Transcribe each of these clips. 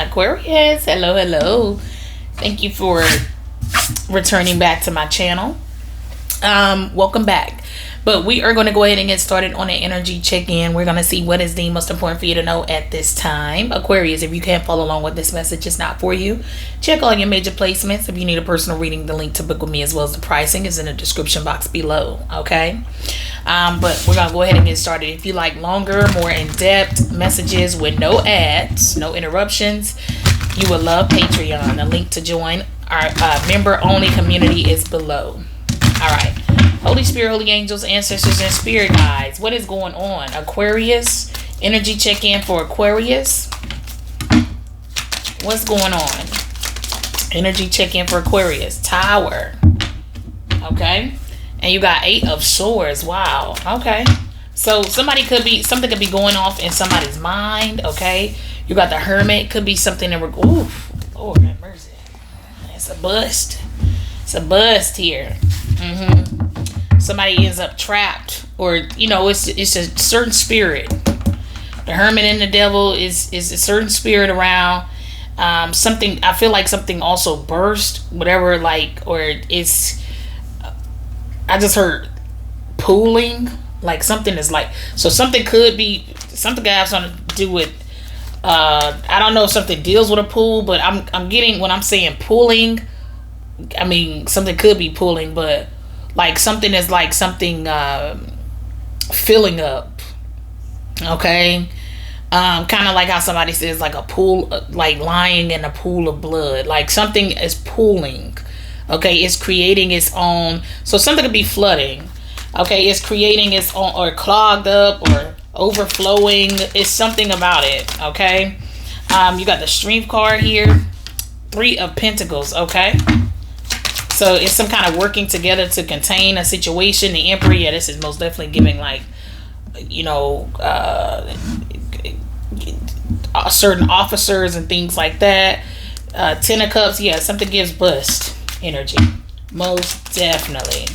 Aquarius, hello, hello. Thank you for returning back to my channel. Welcome back. But we are going to go ahead and get started on an energy check-in. We're going to see what is the most important for you to know at this time. Aquarius, if you can't follow along with this message, it's not for you. Check all your major placements. If you need a personal reading, the link to book with me as well as the pricing is in the description box below. Okay? But we're going to go ahead and get started. If you like longer, more in-depth messages with no ads, no interruptions, you will love Patreon. The link to join our member-only community is below. All right. Holy Spirit, Holy Angels, Ancestors, and Spirit Guides. What is going on? Aquarius. Energy check-in for Aquarius. What's going on? Energy check-in for Aquarius. Tower. Okay. And you got 8 of Swords. Wow. Okay. So something could be going off in somebody's mind. Okay. You got the Hermit. Could be something that oof. Lord have mercy. It's a bust. It's a bust here. Somebody ends up trapped, or it's a certain spirit. The Hermit and the Devil is a certain spirit around. Something, I feel like something also burst, whatever, or it's, I just heard pooling, like something is so something could have something to do with, I don't know if something deals with a pool, but I'm getting, when I'm saying pooling, I mean, something could be pooling, but something is something filling up. Okay. Kind of like how somebody says a pool, lying in a pool of blood. Something is pooling. Okay. It's creating its own. So something could be flooding. Okay. It's creating its own, or clogged up, or overflowing. It's something about it. Okay. You got the Strength card here. 3 of Pentacles. Okay. So it's some kind of working together to contain a situation. The Emperor, yeah, this is most definitely giving certain officers and things like that. 10 of Cups, yeah, something gives bust energy. Most definitely.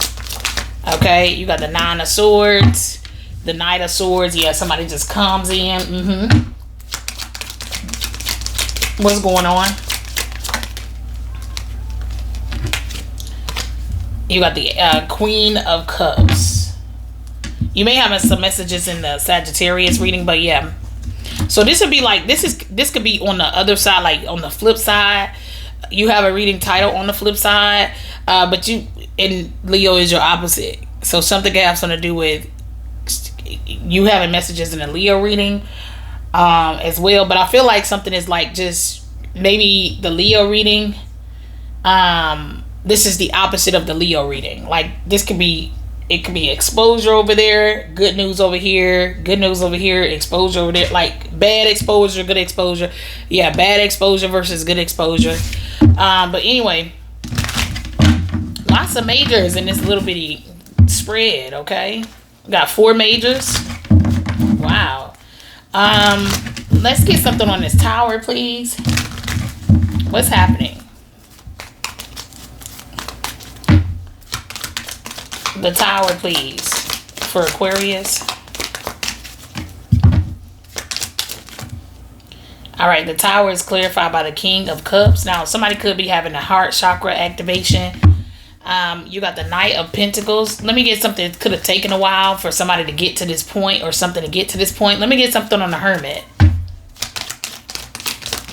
Okay, you got the 9 of Swords, the Knight of Swords, yeah, somebody just comes in. What's going on? You got the Queen of Cups. You may have some messages in the Sagittarius reading, but yeah. So this would be this could be on the other side, on the flip side. You have a reading title on the flip side, but Leo is your opposite. So something could have something to do with you having messages in a Leo reading as well. But I feel like something is just maybe the Leo reading. This is the opposite of the Leo reading. This could be, it could be exposure over there, good news over here, good news over here, exposure over there. Bad exposure, good exposure. Yeah, bad exposure versus good exposure. But anyway, lots of majors in this little bitty spread. Okay, we got 4 majors. Wow. Let's get something on this Tower, please. What's happening? The Tower, please, for Aquarius. All right, the Tower is clarified by the King of Cups. Now, somebody could be having a heart chakra activation. You got the Knight of Pentacles. Let me get something. It could have taken a while for somebody to get to this point, or something to get to this point. Let me get something on the Hermit.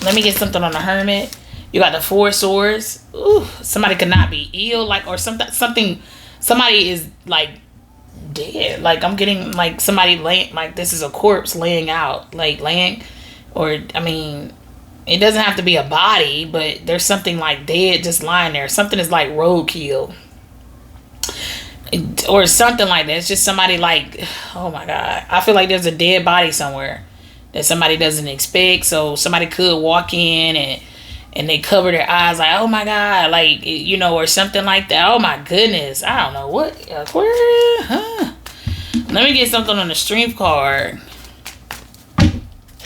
Let me get something on the Hermit. You got the 4 Swords. Ooh, somebody could not be ill, or something. Somebody is dead. I'm getting somebody laying, this is a corpse laying out, laying, or I mean, it doesn't have to be a body, but there's something dead just lying there. Something is roadkill, or something like that. It's just somebody oh my God, I feel like there's a dead body somewhere that somebody doesn't expect. So somebody could walk in and they cover their eyes oh my God, or something like that. Oh my goodness. I don't know what. Aquarius, huh? Let me get something on the Strength card.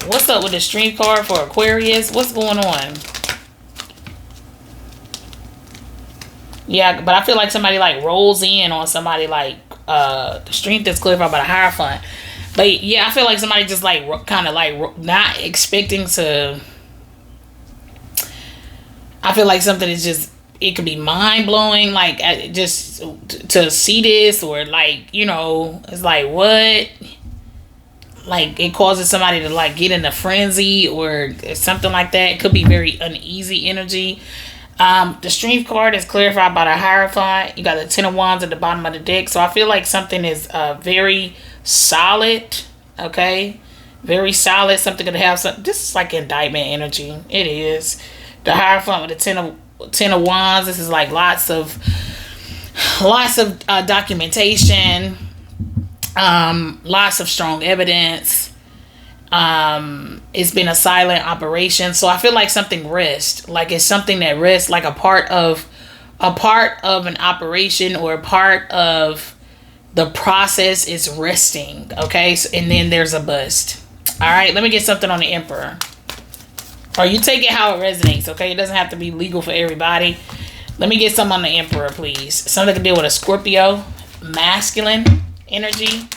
What's up with the Strength card for Aquarius? What's going on? Yeah, but I feel like somebody rolls in on somebody the Strength is clarified by the Hierophant. But yeah, I feel like somebody just kind of not expecting to I feel like something is just, it could be mind blowing, like just to see this, or like, you know, it's like, what? Like it causes somebody to like get in a frenzy or something like that. It could be very uneasy energy. The strength card is clarified by the Hierophant. You got the 10 of Wands at the bottom of the deck. So I feel like something is very solid. Okay. Very solid. Something gonna have some. This is like indictment energy. It is. The Hierophant with the 10 of Wands. This is like lots of documentation. Lots of strong evidence. It's been a silent operation, so I feel like something rests. Like it's something that rests, like a part of an operation, or a part of the process is resting. Okay, so, and then there's a bust. All right, let me get something on the Emperor. Or you take it how it resonates. Okay, it doesn't have to be legal for everybody. Let me get some on the Emperor, please. Something to deal with a Scorpio, masculine energy.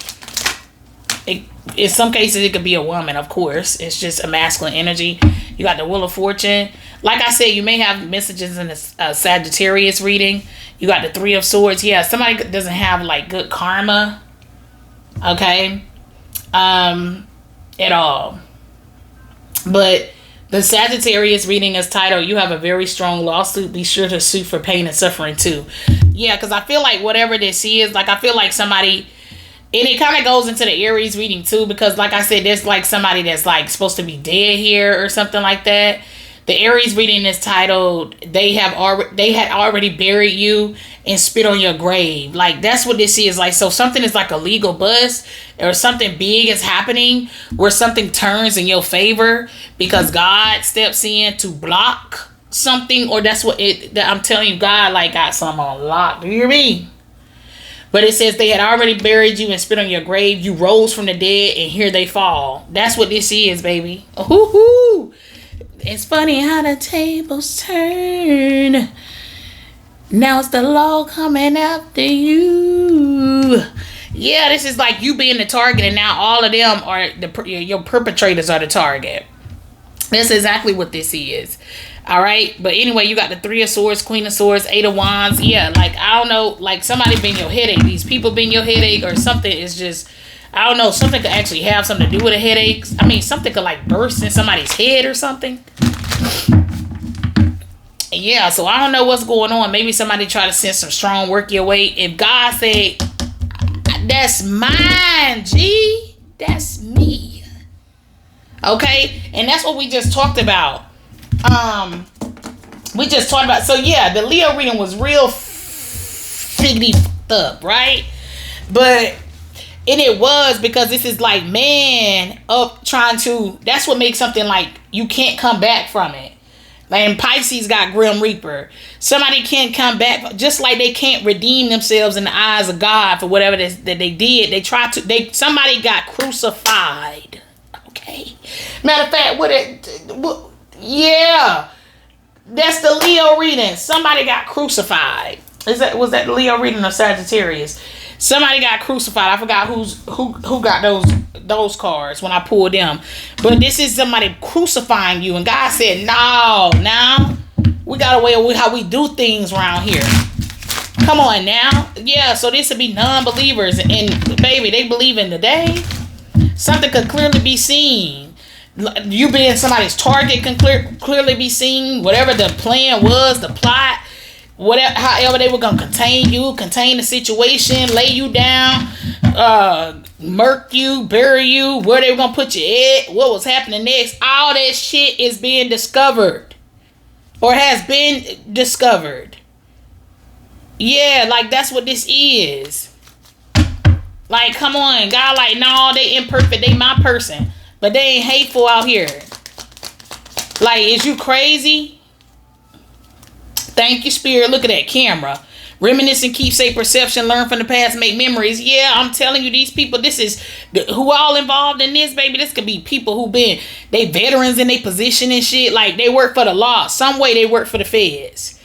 In some cases, it could be a woman, of course. It's just a masculine energy. You got the Wheel of Fortune. Like I said, you may have messages in the Sagittarius reading. You got the Three of Swords. Yeah, somebody doesn't have like good karma. Okay. At all. But the Sagittarius reading is titled, "You have a very strong lawsuit. Be sure to sue for pain and suffering too." Yeah, because I feel like whatever this is, like I feel like somebody... And it kind of goes into the Aries reading too, because like I said, there's like somebody that's like supposed to be dead here or something like that. The Aries reading is titled, they had already buried you and spit on your grave. Like that's what this is. Like, so something is like a legal bust, or something big is happening where something turns in your favor because God steps in to block something, or that's what I'm telling you, God like got something on lock. Do you hear me? But it says they had already buried you and spit on your grave. You rose from the dead and here they fall. That's what this is, baby. Ooh, it's funny how the tables turn. Now it's the law coming after you. Yeah, this is like you being the target, and now all of them are your perpetrators are the target. That's exactly what this is. All right. But anyway, you got the Three of Swords, Queen of Swords, Eight of Wands. Yeah, like, I don't know, like somebody been your headache. These people been your headache, or something is just, I don't know, something could actually have something to do with a headache. I mean, something could like burst in somebody's head or something. Yeah, so I don't know what's going on. Maybe somebody try to send some strong work your way. If God said, that's mine, G, that's me. Okay, and that's what we just talked about. So yeah, the Leo reading was real Fk'D up, right? But and it was because this is like man up trying to, that's what makes something like you can't come back from it. Like, and Pisces got Grim Reaper. Somebody can't come back, just like they can't redeem themselves in the eyes of God for whatever that they did. Somebody got crucified. Okay. Matter of fact, yeah, that's the Leo reading. Somebody got crucified. Was that the Leo reading or Sagittarius? Somebody got crucified. I forgot who got those cards when I pulled them. But this is somebody crucifying you, and God said, "No, now we got a way of how we do things around here. Come on now, yeah." So this would be non-believers, and baby, they believe in the day. Something could clearly be seen. You being somebody's target can clearly be seen. Whatever the plan was, the plot, whatever, however they were gonna contain you, contain the situation, lay you down, murk you, bury you, where they were gonna put you at, what was happening next. All that shit is being discovered, or has been discovered. Yeah, like that's what this is. Like, come on, God, like, no, they imperfect, they my person. But they ain't hateful out here. Like, is you crazy? Thank you, Spirit. Look at that camera. Reminisce and keepsake perception. Learn from the past. Make memories. Yeah, I'm telling you, these people, this is who all involved in this, baby. This could be people who been, they veterans in their position and shit. Like, they work for the law. Some way they work for the feds.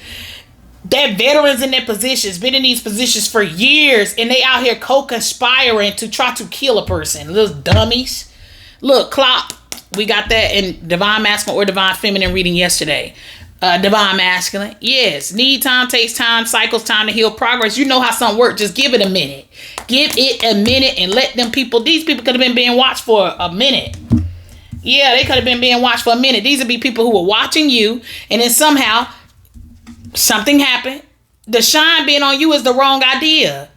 That veterans in their positions, been in these positions for years, and they out here co-conspiring to try to kill a person. Little dummies. Look, clock. We got that in Divine Masculine or Divine Feminine reading yesterday. Divine masculine. Yes. Need time, takes time, cycles time to heal, progress. You know how something works. Just give it a minute. Give it a minute and let them people, these people could have been being watched for a minute. Yeah, they could have been being watched for a minute. These would be people who were watching you, and then somehow something happened. The shine being on you is the wrong idea.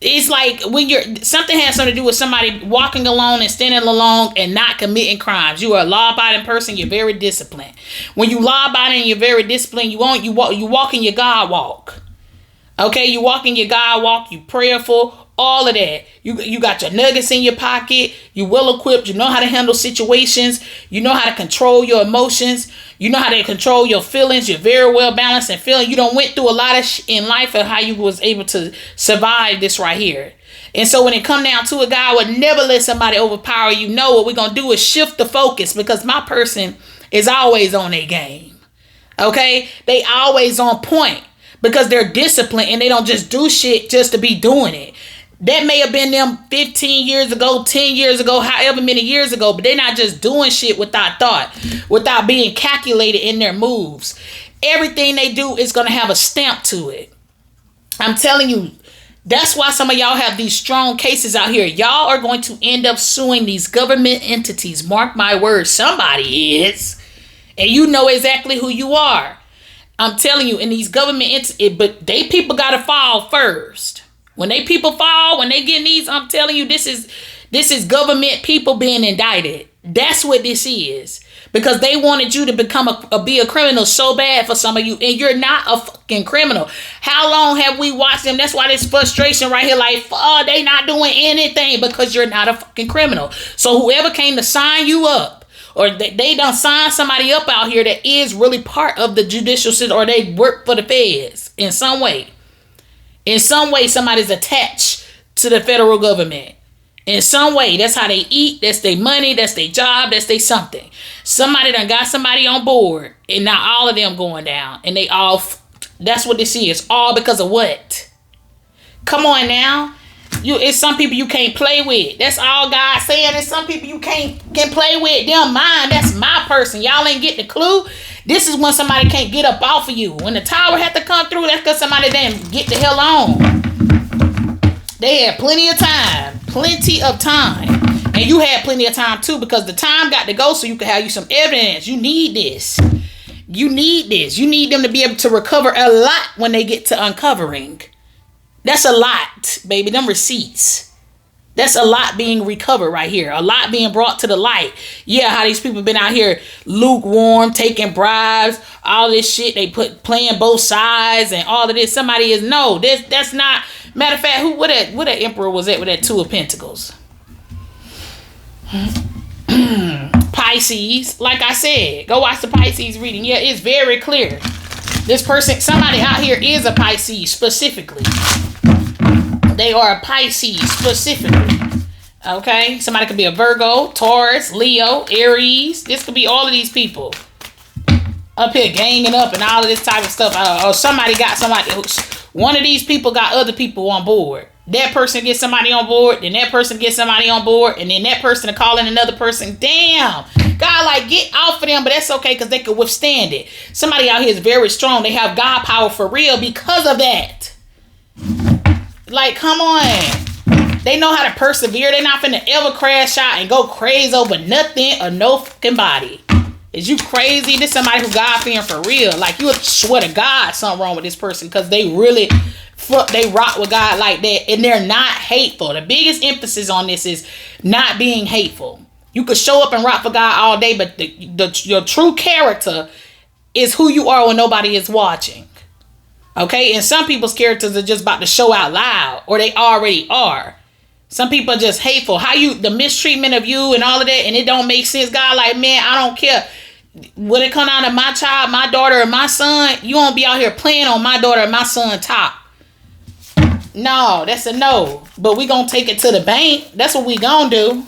It's like when something has something to do with somebody walking alone and standing alone and not committing crimes. You are a law-abiding person. You're very disciplined. When you law-abiding and you're very disciplined, you walk in your God walk. Okay, you walk in your God walk. You prayerful. All of that. You got your nuggets in your pocket. You well equipped. You know how to handle situations. You know how to control your emotions. You know how to control your feelings. You're very well balanced and feeling. You don't went through a lot of in life of how you was able to survive this right here. And so when it come down to it, God would never let somebody overpower you. No, what we're going to do is shift the focus, because my person is always on their game. Okay? They always on point because they're disciplined and they don't just do shit just to be doing it. That may have been them 15 years ago, 10 years ago, however many years ago, but they're not just doing shit without thought, without being calculated in their moves. Everything they do is going to have a stamp to it. I'm telling you, that's why some of y'all have these strong cases out here. Y'all are going to end up suing these government entities. Mark my words, somebody is. And you know exactly who you are. I'm telling you, in these government entities, but they people got to fall first. When they people fall, when they get these, I'm telling you, this is government people being indicted. That's what this is. Because they wanted you to be a criminal so bad for some of you, and you're not a fucking criminal. How long have we watched them? That's why this frustration right here, like, they not doing anything because you're not a fucking criminal. So whoever came to sign you up, or they done sign somebody up out here that is really part of the judicial system, or they work for the feds in some way. In some way, somebody's attached to the federal government. In some way, that's how they eat. That's their money. That's their job. That's their something. Somebody done got somebody on board, and now all of them going down, and they all. That's what this is. All because of what? Come on now, it's some people you can't play with. That's all God saying. There's some people you can play with. Them mine. That's my person. Y'all ain't get the clue. This is when somebody can't get up off of you. When the tower had to come through, that's because somebody didn't get the hell on. They had plenty of time. Plenty of time. And you had plenty of time too, because the time got to go so you can have you some evidence. You need this. You need this. You need them to be able to recover a lot when they get to uncovering. That's a lot, baby. Them receipts. That's a lot being recovered right here. A lot being brought to the light. Yeah, how these people been out here lukewarm, taking bribes, all this shit. They playing both sides and all of this. Somebody is that's not. Matter of fact, what that emperor was at with that Two of Pentacles? Pisces. Like I said, go watch the Pisces reading. Yeah, it's very clear. This person, somebody out here is a Pisces specifically. They are a Pisces specifically. Okay? Somebody could be a Virgo, Taurus, Leo, Aries. This could be all of these people. Up here ganging up and all of this type of stuff. Or somebody got somebody. One of these people got other people on board. That person gets somebody on board. Then that person gets somebody on board. And then that person to call in another person. Damn. God, like, get off of them. But that's okay because they could withstand it. Somebody out here is very strong. They have God power for real because of that. Like, come on. They know how to persevere. They're not finna ever crash out and go crazy over nothing or no fucking body. Is you crazy? This somebody who God fearing for real. Like, you would swear to God something wrong with this person because they really they rock with God like that, and they're not hateful. The biggest emphasis on this is not being hateful. You could show up and rock for God all day, but your true character is who you are when nobody is watching. Okay? And some people's characters are just about to show out loud, or they already are. Some people are just hateful. The mistreatment of you and all of that, and it don't make sense. God, like, man, I don't care. When it come down to my child, my daughter, or my son, you won't be out here playing on my daughter or my son top. No, that's a no. But we gonna take it to the bank. That's what we gonna do.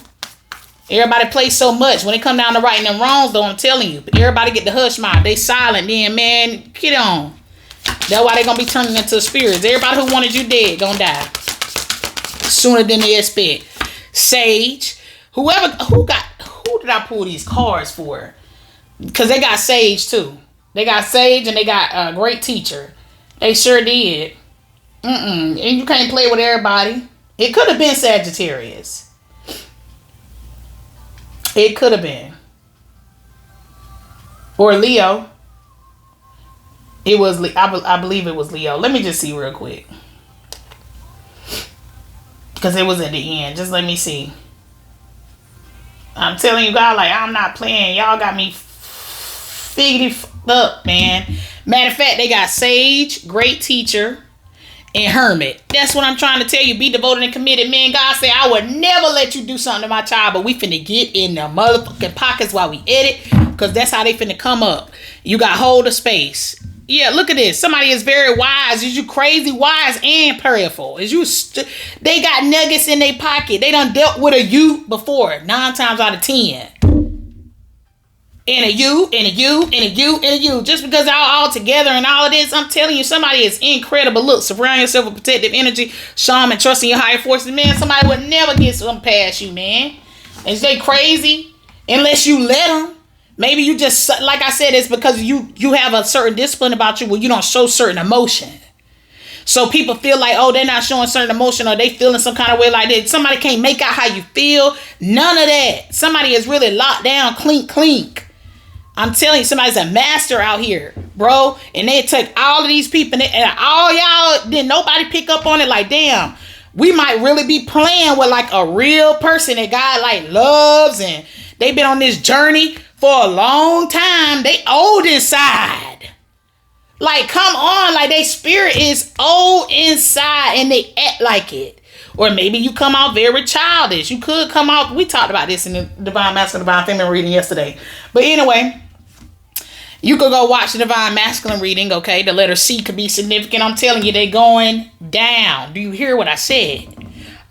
Everybody plays so much. When it come down to righting them wrongs, though, I'm telling you. Everybody get the hush mouth. They silent then, man. Get on. That's why they gonna be turning into spirits. Everybody who wanted you dead gonna die sooner than they expect. Sage. Who did I pull these cards for? Because they got Sage too. They got sage and they got a great teacher. They sure did. And you can't play with everybody. It could have been Sagittarius. It could have been. Or Leo. It was, I believe it was Leo. Let me just see real quick. Because it was at the end. Just let me see. I'm telling you guys, like, I'm not playing. Y'all got me figured up, man. Matter of fact, they got Sage, great teacher, and Hermit. That's what I'm trying to tell you. Be devoted and committed. Man, God said, I would never let you do something to my child, but we finna get in the motherfucking pockets while we edit, because that's how they finna come up. You got hold of space. Yeah, look at this. Somebody is very wise. Is you crazy wise and prayerful? Is you? They got nuggets in their pocket. They done dealt with a you before 9 times out of 10. And a you, and a you, and a you, and a you. Just because y'all all together and all of this, I'm telling you, somebody is incredible. Look, surround yourself with protective energy, shaman, trusting your higher forces. Man, somebody would never get something past you, man. And they crazy unless you let them. Maybe you just, like I said, it's because you have a certain discipline about you where you don't show certain emotion. So people feel like, oh, they're not showing certain emotion, or they feeling some kind of way like that. Somebody can't make out how you feel. None of that. Somebody is really locked down, clink. I'm telling you, somebody's a master out here, bro. And they took all of these people and all y'all, then nobody pick up on it like, damn, we might really be playing with like a real person that God like loves, and they've been on this journey for a long time. They old inside. Like, come on. Like, their spirit is old inside and they act like it. Or maybe you come out very childish. You could come out. We talked about this in the Divine Masculine, Divine Feminine reading yesterday. But anyway, you could go watch the Divine Masculine reading, okay? The letter C could be significant. I'm telling you, they going down. Do you hear what I said?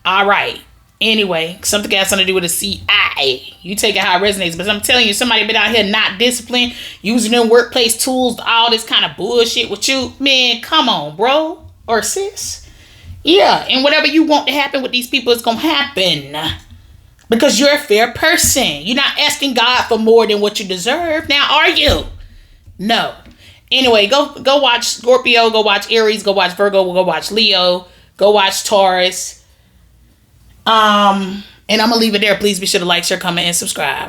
All right. Anyway, something got something to do with a CIA. You take it how it resonates. But I'm telling you, somebody been out here not disciplined, using them workplace tools, all this kind of bullshit with you. Man, come on, bro. Or sis. Yeah, and whatever you want to happen with these people is going to happen. Because you're a fair person. You're not asking God for more than what you deserve. Now, are you? No. Anyway, go watch Scorpio. Go watch Aries. Go watch Virgo. Go watch Leo. Go watch Taurus. And I'm going to leave it there. Please be sure to like, share, comment, and subscribe.